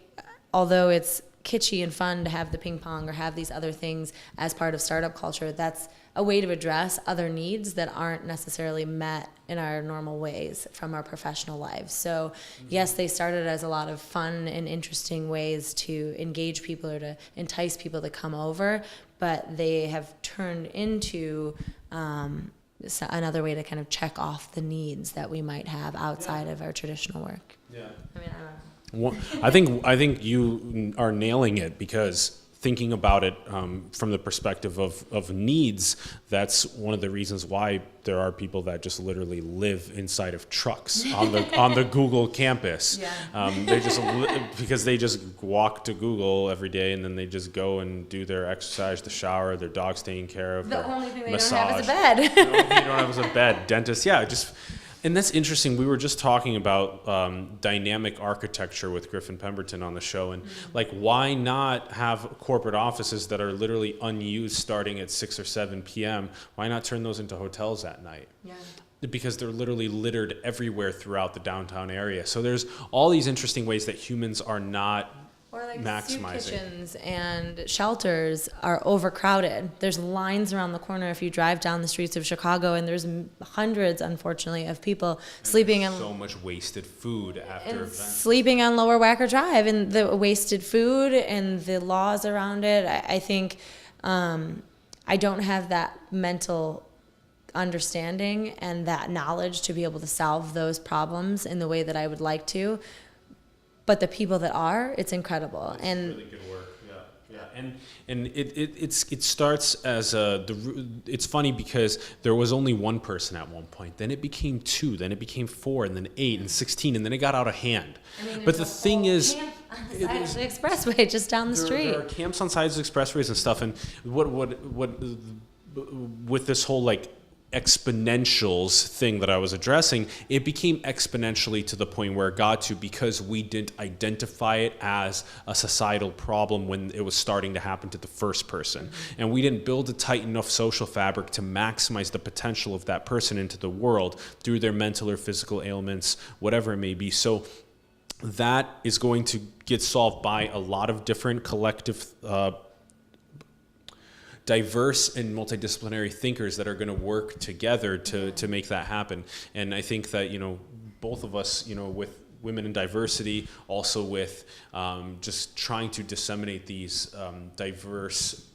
although it's kitschy and fun to have the ping pong or have these other things as part of startup culture, that's a way to address other needs that aren't necessarily met in our normal ways from our professional lives. So yes, they started as a lot of fun and interesting ways to engage people or to entice people to come over, but they have turned into another way to kind of check off the needs that we might have outside of our traditional work. Yeah. I mean, I don't know. Well, I think you are nailing it, because thinking about it from the perspective of needs, that's one of the reasons why there are people that just literally live inside of trucks on the Google campus. They just because they just walk to Google every day, and then they just go and do their exercise, the shower, their dog's taken care of, the only thing they massage. don't have is a bed. The only thing they don't have is a bed. Dentist, and that's interesting. We were just talking about dynamic architecture with Griffin Pemberton on the show, and like, why not have corporate offices that are literally unused starting at 6 or 7 p.m.? Why not turn those into hotels at night? Yeah. Because they're literally littered everywhere throughout the downtown area. So there's all these interesting ways that humans are not or like maximizing. Soup kitchens and shelters are overcrowded. There's lines around the corner if you drive down the streets of Chicago, and there's hundreds, unfortunately, of people sleeping on so much wasted food after events. Sleeping on Lower Wacker Drive, and the wasted food and the laws around it. I think I don't have that mental understanding and that knowledge to be able to solve those problems in the way that I would like to. But the people that are, it's incredible. It's really good work. And it starts as it's funny because there was only one person at one point, then it became 2, then it became 4, and then 8 and 16, and then it got out of hand. But the thing is, camp on the side of the expressway just down the street. There are camps on sides of expressways and stuff, and what with this whole like exponentials thing that I was addressing, it became exponentially to the point where it got to, because we didn't identify it as a societal problem when it was starting to happen to the first person. And we didn't build a tight enough social fabric to maximize the potential of that person into the world through their mental or physical ailments, whatever it may be. So that is going to get solved by a lot of different collective diverse and multidisciplinary thinkers that are going to work together to make that happen. And I think that, both of us, with women in diversity, also with just trying to disseminate these diverse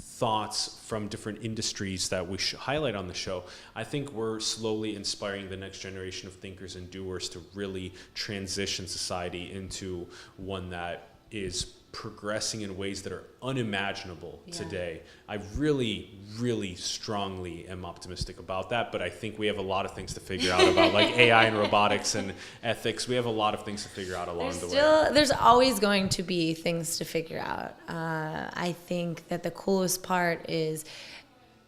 thoughts from different industries that we should highlight on the show, I think we're slowly inspiring the next generation of thinkers and doers to really transition society into one that is progressing in ways that are unimaginable today. I really, really strongly am optimistic about that, but I think we have a lot of things to figure out about like AI and robotics and ethics. We have a lot of things to figure out along the way. There's always going to be things to figure out. I think that the coolest part is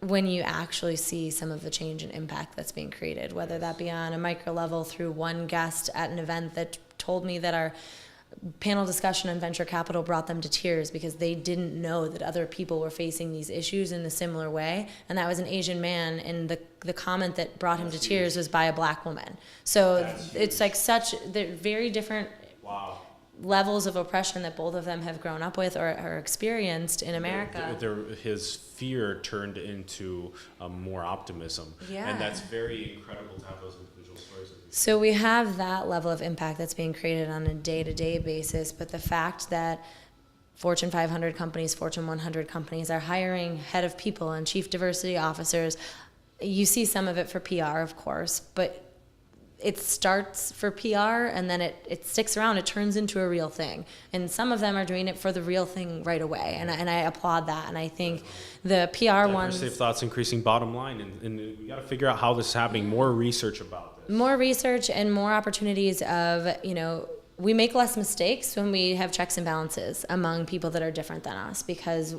when you actually see some of the change and impact that's being created, whether that be on a micro level through one guest at an event that told me that our panel discussion on venture capital brought them to tears because they didn't know that other people were facing these issues in a similar way. And that was an Asian man, and the comment that brought him to tears was by a black woman. So it's like they're very different levels of oppression that both of them have grown up with or experienced in America. His fear turned into more optimism. And that's very incredible to have those individual stories. So we have that level of impact that's being created on a day-to-day basis, but the fact that Fortune 500 companies, Fortune 100 companies are hiring head of people and chief diversity officers, you see some of it for PR, of course, but it starts for PR and then it sticks around. It turns into a real thing. And some of them are doing it for the real thing right away. And I applaud that. And I think the PR ones... Diversity of thought's increasing bottom line. And we got to figure out how this is happening. More research about this. More research and more opportunities of, we make less mistakes when we have checks and balances among people that are different than us because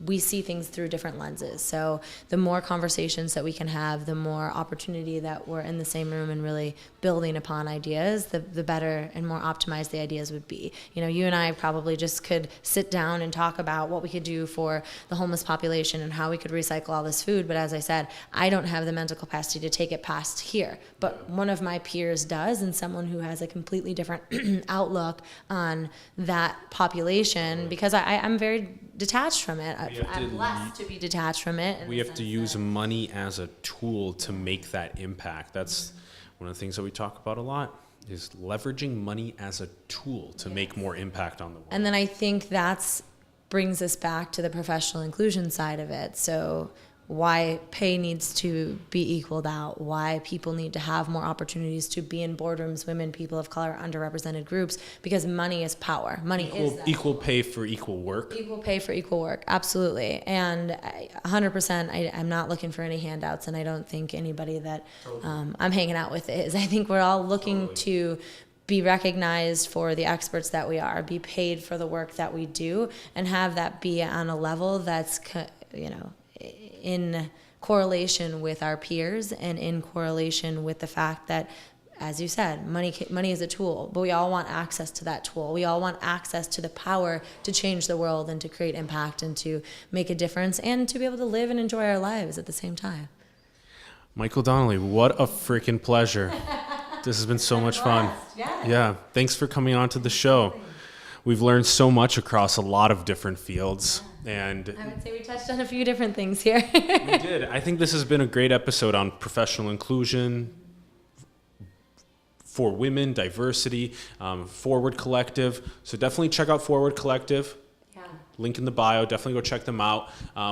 we see things through different lenses. So the more conversations that we can have, the more opportunity that we're in the same room and really building upon ideas, the better and more optimized the ideas would be. You and I probably just could sit down and talk about what we could do for the homeless population and how we could recycle all this food. But as I said, I don't have the mental capacity to take it past here. But one of my peers does, and someone who has a completely different outlook on that population, because I'm very detached from it. I'm blessed to be detached from it. We have to use money as a tool to make that impact. That's one of the things that we talk about a lot, is leveraging money as a tool to make more impact on the world. And then I think that brings us back to the professional inclusion side of it. So why pay needs to be equaled out, why people need to have more opportunities to be in boardrooms, women, people of color, underrepresented groups, because money is power. Money is that. Equal pay for equal work. Equal pay for equal work, absolutely. And 100%, I'm not looking for any handouts, and I don't think anybody that I'm hanging out with is. I think we're all looking to be recognized for the experts that we are, be paid for the work that we do, and have that be on a level that's, in correlation with our peers and in correlation with the fact that, as you said, money is a tool, but we all want access to that tool. We all want access to the power to change the world and to create impact and to make a difference and to be able to live and enjoy our lives at the same time. Michael Donnelly, what a freaking pleasure. This has been so much fun. Yeah. Thanks for coming on to the show. We've learned so much across a lot of different fields. And I would say we touched on a few different things here. We did. I think this has been a great episode on professional inclusion for women, diversity, Forward Collective. So definitely check out Forward Collective. Link in the bio. Definitely go check them out.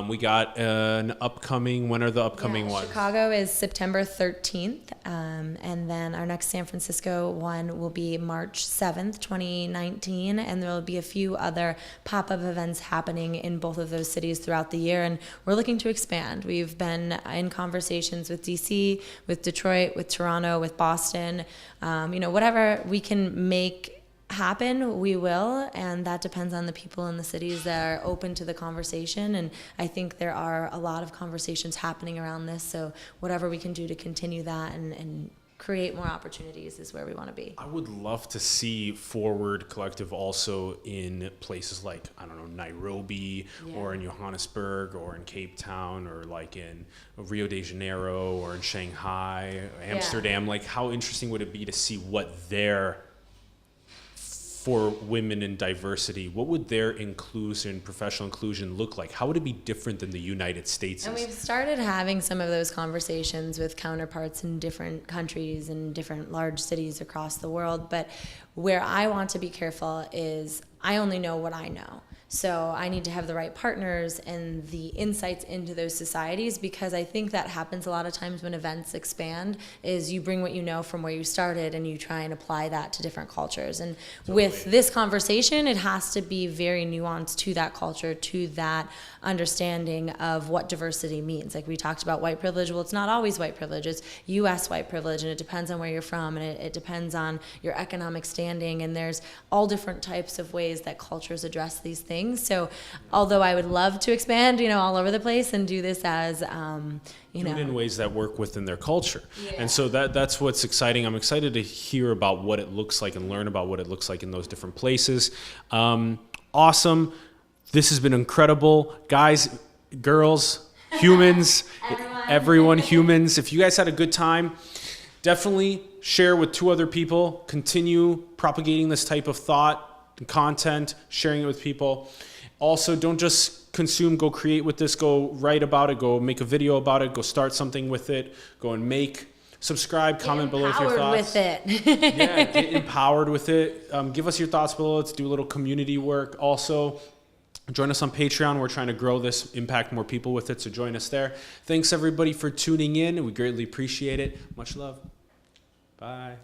We got an upcoming. When are the upcoming ones? Chicago is September 13th, and then our next San Francisco one will be March 7th, 2019, and there will be a few other pop-up events happening in both of those cities throughout the year, and we're looking to expand. We've been in conversations with DC, with Detroit, with Toronto, with Boston, whatever we can make happen, we will, and that depends on the people in the cities that are open to the conversation. And I think there are a lot of conversations happening around this, so whatever we can do to continue that and create more opportunities is where we want to be. I would love to see FWD Collective also in places like, I don't know, Nairobi, or in Johannesburg, or in Cape Town, or like in Rio de Janeiro, or in Shanghai, Amsterdam. Like, how interesting would it be to see what their, for women in diversity, what would their inclusion, professional inclusion look like? How would it be different than the United States? And we've started having some of those conversations with counterparts in different countries and different large cities across the world. But where I want to be careful is I only know what I know. So I need to have the right partners and the insights into those societies, because I think that happens a lot of times when events expand, is you bring what you know from where you started and you try and apply that to different cultures. And with this conversation, it has to be very nuanced to that culture, to that understanding of what diversity means. Like we talked about white privilege. Well, it's not always white privilege. It's U.S. white privilege, and it depends on where you're from, and it depends on your economic standing. And there's all different types of ways that cultures address these things. So although I would love to expand, all over the place and do this as, do it in ways that work within their culture. And so that's what's exciting. I'm excited to hear about what it looks like and learn about what it looks like in those different places. Awesome. This has been incredible. Guys, girls, humans, everyone, humans. If you guys had a good time, definitely share with 2 other people. Continue propagating this type of thought and content, sharing it with people. Also, don't just consume, go create with this, go write about it, go make a video about it, go start something with it, go and make, subscribe, comment below with your thoughts. Get empowered with it. Get empowered with it. Give us your thoughts below. Let's do a little community work. Also, join us on Patreon. We're trying to grow this, impact more people with it, so join us there. Thanks everybody for tuning in. We greatly appreciate it. Much love. Bye.